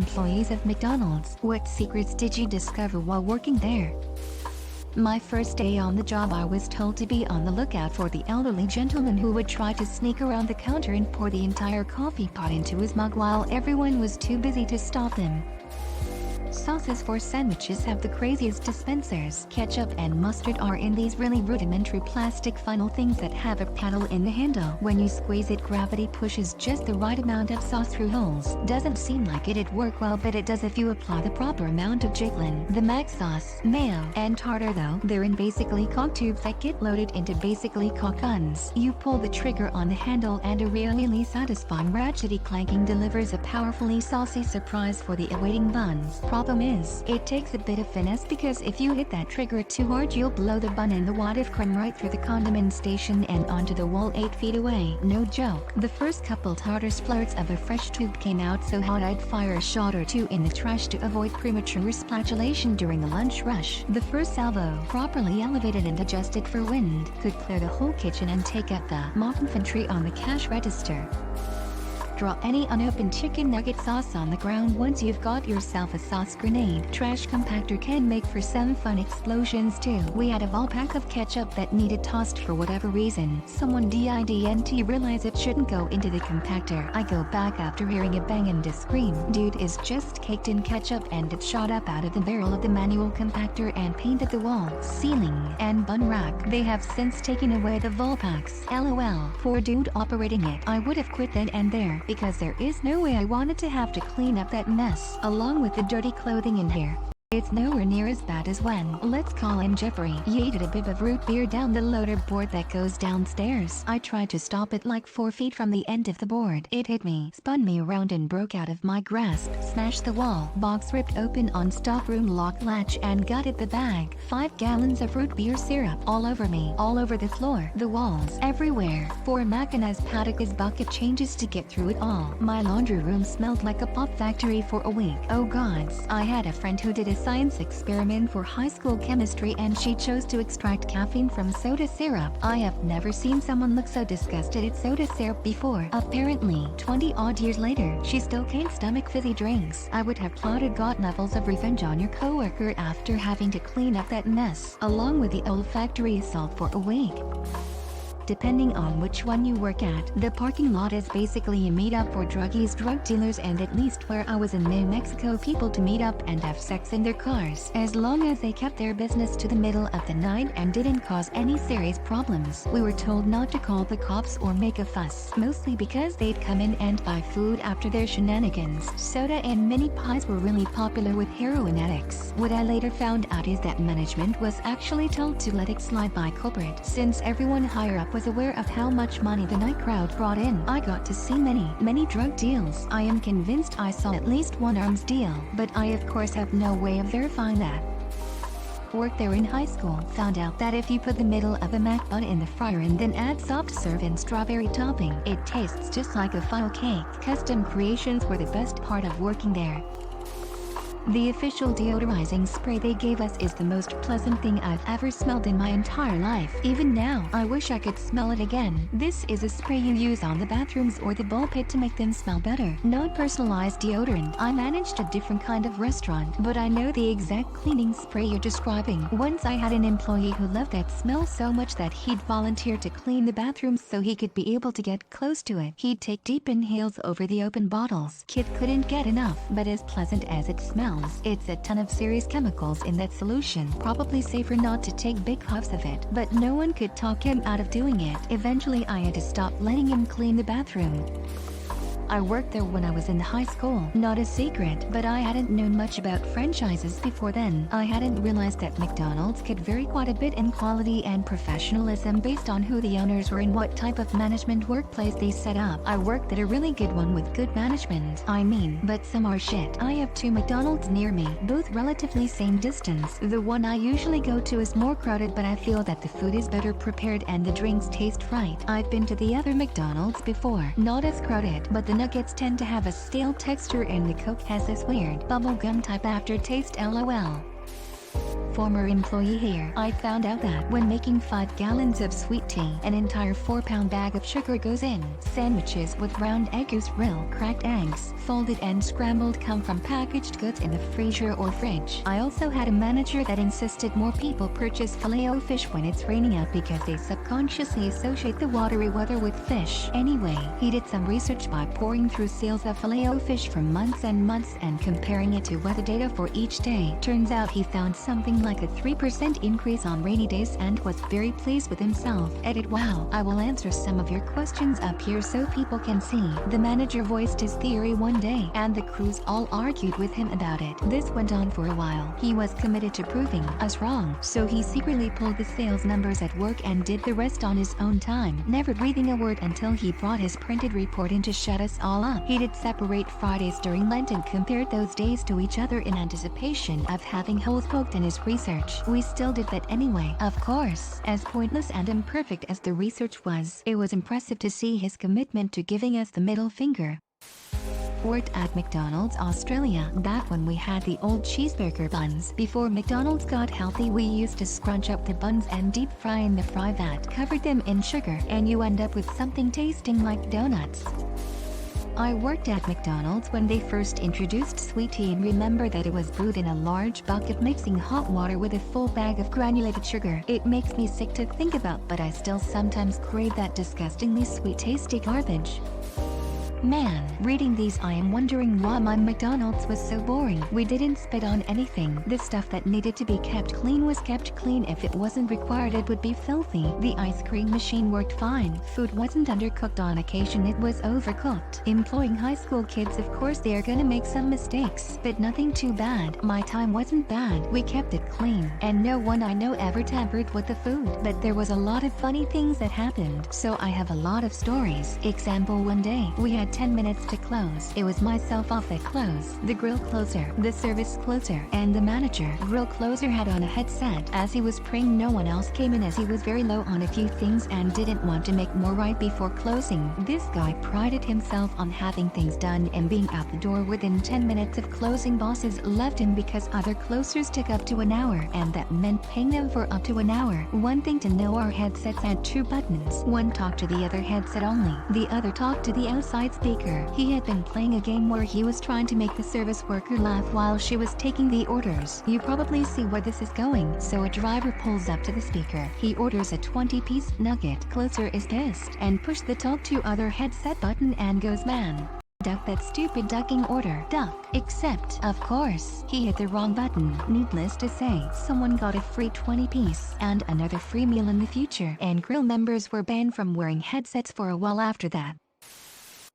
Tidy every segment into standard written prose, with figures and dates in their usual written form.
employees of McDonald's. What secrets did you discover while working there? My first day on the job, I was told to be on the lookout for the elderly gentleman who would try to sneak around the counter and pour the entire coffee pot into his mug while everyone was too busy to stop him. Sauces for sandwiches have the craziest dispensers. Ketchup and mustard are in these really rudimentary plastic funnel things that have a paddle in the handle. When you squeeze it, gravity pushes just the right amount of sauce through holes. Doesn't seem like it'd work well, but it does if you apply the proper amount of jiggling. The mac sauce, mayo, and tartar, though, they're in basically cock tubes that get loaded into basically cock guns. You pull the trigger on the handle and a really satisfying ratchety clanking delivers a powerfully saucy surprise for the awaiting buns. Problem is, it takes a bit of finesse, because if you hit that trigger too hard, you'll blow the bun and the wad of crumb right through the condiment station and onto the wall 8 feet away. No joke. The first couple tartar splurts of a fresh tube came out so hot I'd fire a shot or two in the trash to avoid premature splatulation during the lunch rush. The first salvo, properly elevated and adjusted for wind, could clear the whole kitchen and take out the mock infantry on the cash register. Draw any unopened chicken nugget sauce on the ground once you've got yourself a sauce grenade. Trash compactor can make for some fun explosions too. We had a whole pack of ketchup that needed tossed for whatever reason. Someone didn't realize it shouldn't go into the compactor. I go back after hearing a bang and a scream. Dude is just caked in ketchup and it shot up out of the barrel of the manual compactor and painted the wall, ceiling, and bun rack. They have since taken away the Volpacks. LOL. Poor dude operating it. I would have quit then and there, because there is no way I wanted to have to clean up that mess, along with the dirty clothing and hair. It's nowhere near as bad as when, let's call him Jeffrey, yeeted a bib of root beer down the loader board that goes downstairs. I tried to stop it like 4 feet from the end of the board. It hit me, spun me around and broke out of my grasp, smashed the wall, box ripped open on stockroom lock latch and gutted the bag. 5 gallons of root beer syrup all over me, all over the floor, the walls, everywhere. 4 Mackina's Paticas bucket changes to get through it all. My laundry room smelled like a pop factory for a week. Oh gods. I had a friend who did a science experiment for high school chemistry and she chose to extract caffeine from soda syrup. I have never seen someone look so disgusted at soda syrup before. Apparently, 20 odd years later, she still can't stomach fizzy drinks. I would have plotted god levels of revenge on your coworker after having to clean up that mess, along with the olfactory assault for a week. Depending on which one you work at, the parking lot is basically a meetup for druggies, drug dealers, and at least where I was in New Mexico, people to meet up and have sex in their cars, as long as they kept their business to the middle of the night and didn't cause any serious problems. We were told not to call the cops or make a fuss, mostly because they'd come in and buy food after their shenanigans. Soda and mini pies were really popular with heroin addicts. What I later found out is that management was actually told to let it slide by corporate, since everyone higher up was aware of how much money the night crowd brought in. I got to see many drug deals. I am convinced I saw at least one arms deal, but I of course have no way of verifying that. Worked there in high school, found out that if you put the middle of a Mac bun in the fryer and then add soft serve and strawberry topping, it tastes just like a funnel cake. Custom creations were the best part of working there. The official deodorizing spray they gave us is the most pleasant thing I've ever smelled in my entire life. Even now, I wish I could smell it again. This is a spray you use on the bathrooms or the ball pit to make them smell better. Not personalized deodorant. I managed a different kind of restaurant, but I know the exact cleaning spray you're describing. Once I had an employee who loved that smell so much that he'd volunteer to clean the bathrooms so he could be able to get close to it. He'd take deep inhales over the open bottles. Kid couldn't get enough, but as pleasant as it smells, it's a ton of serious chemicals in that solution. Probably safer not to take big huffs of it, but no one could talk him out of doing it. Eventually I had to stop letting him clean the bathroom. I worked there when I was in high school. Not a secret, but I hadn't known much about franchises before then. I hadn't realized that McDonald's could vary quite a bit in quality and professionalism based on who the owners were and what type of management workplace they set up. I worked at a really good one with good management. I mean, but some are shit. I have 2 McDonald's near me, both relatively same distance. The one I usually go to is more crowded, but I feel that the food is better prepared and the drinks taste right. I've been to the other McDonald's before. Not as crowded, but the nuggets tend to have a stale texture and the Coke has this weird bubblegum type aftertaste. LOL. former employee here. I found out that when making 5 gallons of sweet tea, an entire 4-pound bag of sugar goes in. Sandwiches with round eggs, real cracked eggs, folded and scrambled, come from packaged goods in the freezer or fridge. I also had a manager that insisted more people purchase filet-o-fish when it's raining out because they subconsciously associate the watery weather with fish. Anyway, he did some research by pouring through sales of filet-o-fish for months and months and comparing it to weather data for each day. Turns out he found something like a 3% increase on rainy days and was very pleased with himself. Edit. Wow. I will answer some of your questions up here so people can see. The manager voiced his theory one day, and the crews all argued with him about it. This went on for a while. He was committed to proving us wrong, so he secretly pulled the sales numbers at work and did the rest on his own time, never breathing a word until he brought his printed report in to shut us all up. He did separate Fridays during Lent and compared those days to each other in anticipation of having holes poked in his research. We still did that anyway, of course. As pointless and imperfect as the research was, it was impressive to see his commitment to giving us the middle finger. Worked at McDonald's Australia. Back when we had the old cheeseburger buns. Before McDonald's got healthy, we used to scrunch up the buns and deep fry in the fry vat, covered them in sugar, and you end up with something tasting like donuts. I worked at McDonald's when they first introduced sweet tea and remember that it was brewed in a large bucket mixing hot water with a full bag of granulated sugar. It makes me sick to think about, but I still sometimes crave that disgustingly sweet tasty garbage. Man, reading these I am wondering why my McDonald's was so boring. We didn't spit on anything. The stuff that needed to be kept clean was kept clean. If it wasn't required, it would be filthy. The ice cream machine worked fine. Food wasn't undercooked on occasion, it was overcooked. Employing high school kids, of course they are gonna make some mistakes, but nothing too bad. My time wasn't bad. We kept it clean, and no one I know ever tampered with the food. But there was a lot of funny things that happened, so I have a lot of stories. Example, one day, we had 10 minutes to close. It was myself off at close, the grill closer, the service closer, and the manager. Grill closer had on a headset. As he was praying, no one else came in as he was very low on a few things and didn't want to make more right before closing. This guy prided himself on having things done and being out the door within 10 minutes of closing. Bosses left him because other closers took up to an hour, and that meant paying them for up to an hour. One thing to know, our headsets had 2 buttons. One talked to the other headset only. The other talked to the outside speaker. He had been playing a game where he was trying to make the service worker laugh while she was taking the orders. You probably see where this is going. So a driver pulls up to the speaker. He orders a 20-piece nugget. Closer is pissed and pushed the talk to other headset button and goes, "Man, duck that stupid ducking order. Duck." Except, of course, he hit the wrong button. Needless to say, someone got a free 20-piece and another free meal in the future, and grill members were banned from wearing headsets for a while after that.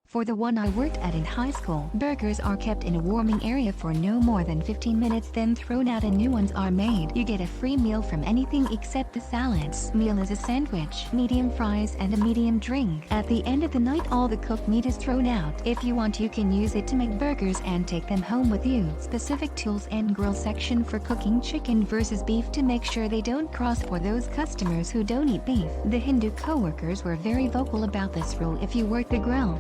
For the one I worked at in high school, burgers are kept in a warming area for no more than 15 minutes, then thrown out and new ones are made. You get a free meal from anything except the salads. Meal is a sandwich, medium fries, and a medium drink. At the end of the night, all the cooked meat is thrown out. If you want, you can use it to make burgers and take them home with you. Specific tools and grill section for cooking chicken versus beef to make sure they don't cross for those customers who don't eat beef. The Hindu co-workers were very vocal about this rule if you work the grill.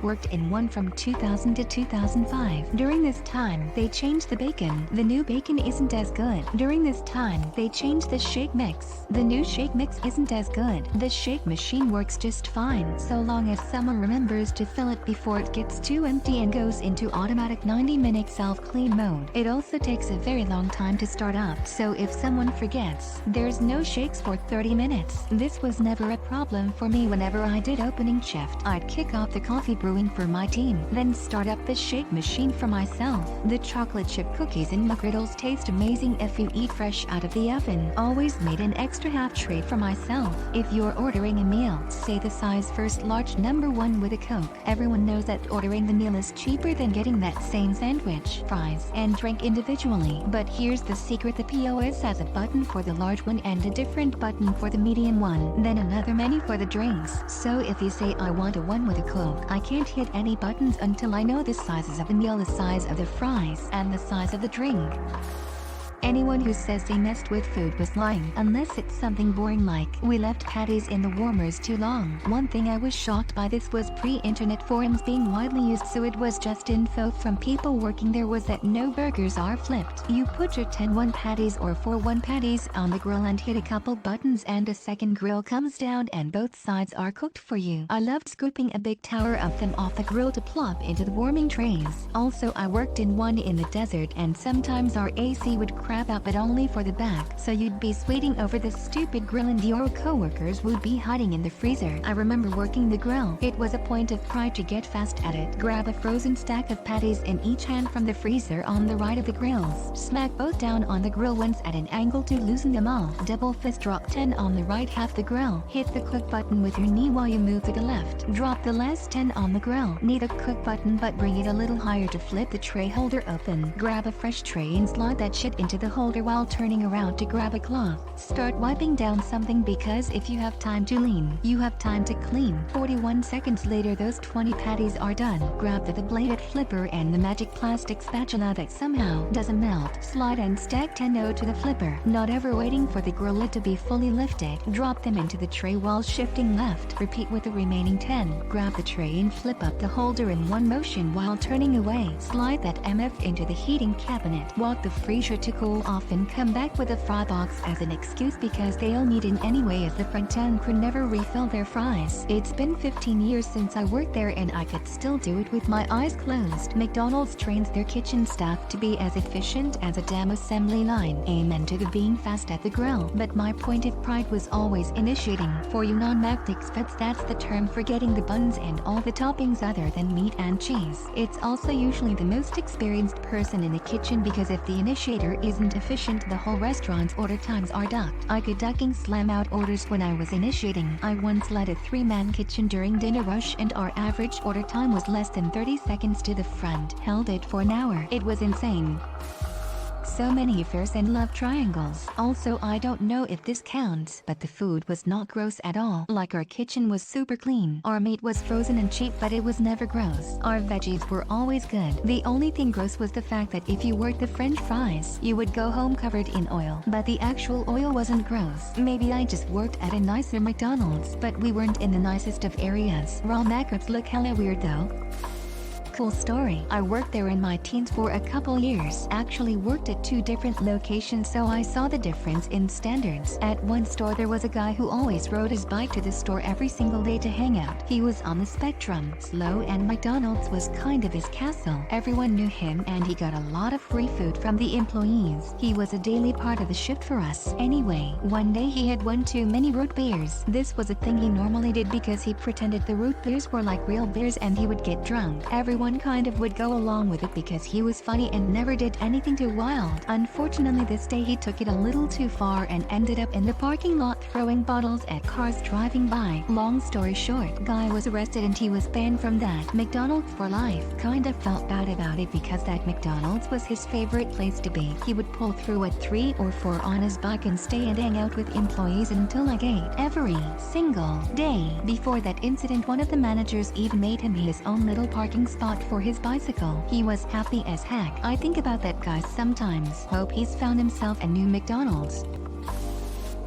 Worked in one from 2000 to 2005. During this time, they changed the bacon. The new bacon isn't as good. During this time, they changed the shake mix. The new shake mix isn't as good. The shake machine works just fine, so long as someone remembers to fill it before it gets too empty and goes into automatic 90-minute self-clean mode. It also takes a very long time to start up, so if someone forgets, there's no shakes for 30 minutes. This was never a problem for me. Whenever I did opening shift, I'd kick off the coffee brewing for my team, then start up the shake machine for myself. The chocolate chip cookies in McGriddles taste amazing if you eat fresh out of the oven. Always made an extra half tray for myself. If you're ordering a meal, say the size first large #1 with a Coke. Everyone knows that ordering the meal is cheaper than getting that same sandwich, fries, and drink individually. But here's the secret: the POS has a button for the large one and a different button for the medium one, then another menu for the drinks. So if you say I want a one with a Coke, I can't hit any buttons until I know the sizes of the meal, the size of the fries, and the size of the drink. Anyone who says they messed with food was lying, unless it's something boring like we left patties in the warmers too long. One thing I was shocked by, this was pre-internet forums being widely used, so it was just info from people working there, was that no burgers are flipped. You put your 10-1 patties or 4-1 patties on the grill and hit a couple buttons and a second grill comes down and both sides are cooked for you. I loved scooping a big tower of them off the grill to plop into the warming trays. Also, I worked in one in the desert and sometimes our AC would crap out, but only for the back, so you'd be sweating over this stupid grill and your co-workers would be hiding in the freezer. I remember working the grill. It was a point of pride to get fast at it. Grab a frozen stack of patties in each hand from the freezer on the right of the grills. Smack both down on the grill once at an angle to loosen them all. Double fist drop 10 on the right half the grill. Hit the cook button with your knee while you move to the left. Drop the last 10 on the grill. Need a cook button but bring it a little higher to flip the tray holder open. Grab a fresh tray and slide that shit into the holder while turning around to grab a cloth. Start wiping down something, because if you have time to lean, you have time to clean. 41 seconds later those 20 patties are done. Grab the bladed flipper and the magic plastic spatula that somehow doesn't melt. Slide and stack 10 to the flipper. Not ever waiting for the grill lid to be fully lifted. Drop them into the tray while shifting left. Repeat with the remaining 10. Grab the tray and flip up the holder in one motion while turning away. Slide that MF into the heating cabinet. Walk the freezer to cool off and come back with a fry box as an excuse because they'll need it anyway, as the front end crew never refill their fries. It's been 15 years since I worked there and I could still do it with my eyes closed. McDonald's trains their kitchen staff to be as efficient as a damn assembly line. Amen to the being fast at the grill. But my point of pride was always initiating. For you non-Mac expats, that's the term for getting the buns and all the toppings other than meat and cheese. It's also usually the most experienced person in the kitchen, because if the initiator isn't efficient, the whole restaurant's order times are ducked. I could ducking slam out orders when I was initiating. I once led a 3-man kitchen during dinner rush and our average order time was less than 30 seconds to the front. Held it for an hour. It was insane. So many affairs and love triangles. Also, I don't know if this counts, but the food was not gross at all. Like, our kitchen was super clean. Our meat was frozen and cheap, but it was never gross. Our veggies were always good. The only thing gross was the fact that if you worked the french fries, you would go home covered in oil. But the actual oil wasn't gross. Maybe I just worked at a nicer McDonald's, but we weren't in the nicest of areas. Raw macros look hella weird though. Cool story. I worked there in my teens for a couple years. Actually worked at 2 different locations, so I saw the difference in standards. At one store there was a guy who always rode his bike to the store every single day to hang out. He was on the spectrum, slow, and McDonald's was kind of his castle. Everyone knew him and he got a lot of free food from the employees. He was a daily part of the shift for us. Anyway, one day he had one too many root beers. This was a thing he normally did because he pretended the root beers were like real beers and he would get drunk. Everyone kind of would go along with it because he was funny and never did anything too wild. Unfortunately, this day he took it a little too far and ended up in the parking lot throwing bottles at cars driving by. Long story short, guy was arrested and he was banned from that McDonald's for life. Kinda felt bad about it because that McDonald's was his favorite place to be. He would pull through at 3 or 4 on his bike and stay and hang out with employees until like 8 every single day. Before that incident, one of the managers even made him his own little parking spot for his bicycle. He was happy as heck. I think about that guy sometimes. Hope he's found himself a new McDonald's.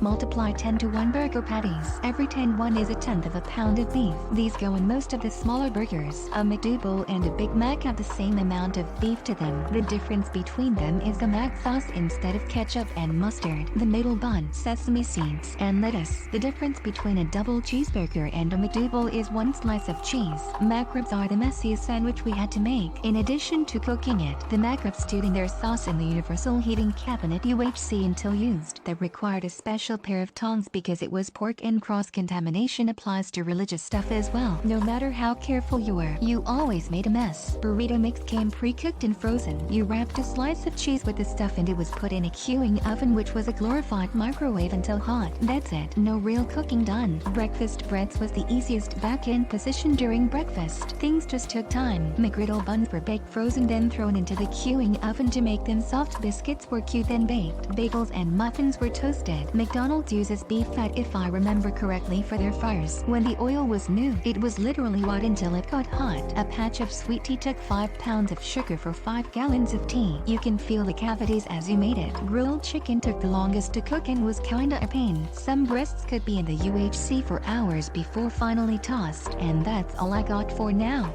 Multiply 10 to 1 burger patties. Every 10-1 is a tenth of a pound of beef. These go in most of the smaller burgers. A McDouble and a Big Mac have the same amount of beef to them. The difference between them is the Mac sauce instead of ketchup and mustard. The middle bun, sesame seeds, and lettuce. The difference between a double cheeseburger and a McDouble is 1 slice of cheese. Mac ribs are the messiest sandwich we had to make. In addition to cooking it, the Mac ribs stewed in their sauce in the universal heating cabinet UHC until used. That required a special pair of tongs because it was pork, and cross-contamination applies to religious stuff as well. No matter how careful you were, you always made a mess. Burrito mix came pre-cooked and frozen. You wrapped a slice of cheese with the stuff and it was put in a queuing oven, which was a glorified microwave until hot. That's it. No real cooking done. Breakfast breads was the easiest back-end position during breakfast. Things just took time. McGriddle buns were baked frozen then thrown into the queuing oven to make them soft. Biscuits were queued then baked. Bagels and muffins were toasted. McDonald's uses beef fat if I remember correctly for their fryers. When the oil was new, it was literally hot until it got hot. A patch of sweet tea took 5 pounds of sugar for 5 gallons of tea. You can feel the cavities as you made it. Grilled chicken took the longest to cook and was kinda a pain. Some breasts could be in the UHC for hours before finally tossed, and that's all I got for now.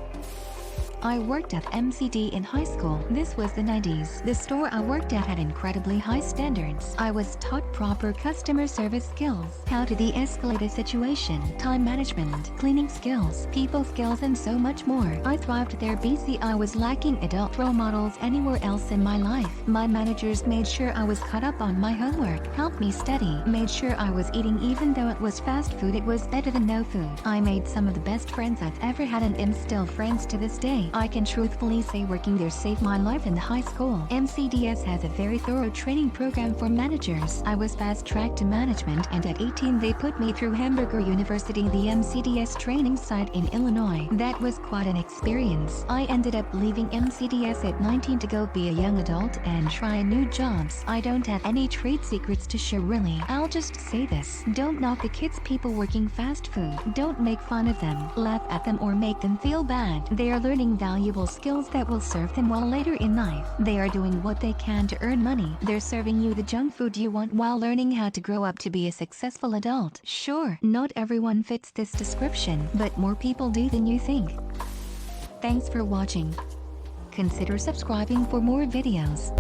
I worked at MCD in high school. This was the 90s. The store I worked at had incredibly high standards. I was taught proper customer service skills, how to de-escalate a situation, time management, cleaning skills, people skills, and so much more. I thrived there. BC I was lacking adult role models anywhere else in my life. My managers made sure I was caught up on my homework, helped me study, made sure I was eating even though it was fast food. It was better than no food. I made some of the best friends I've ever had and am still friends to this day. I can truthfully say working there saved my life in high school. MCDS has a very thorough training program for managers. I was fast-tracked to management, and at 18 they put me through Hamburger University, the MCDS training site in Illinois. That was quite an experience. I ended up leaving MCDS at 19 to go be a young adult and try new jobs. I don't have any trade secrets to share really. I'll just say this: don't knock the kids people working fast food. Don't make fun of them, laugh at them, or make them feel bad. They are learning valuable skills that will serve them well later in life. They are doing what they can to earn money. They're serving you the junk food you want while learning how to grow up to be a successful adult. Sure, not everyone fits this description, but more people do than you think. Thanks for watching. Consider subscribing for more videos.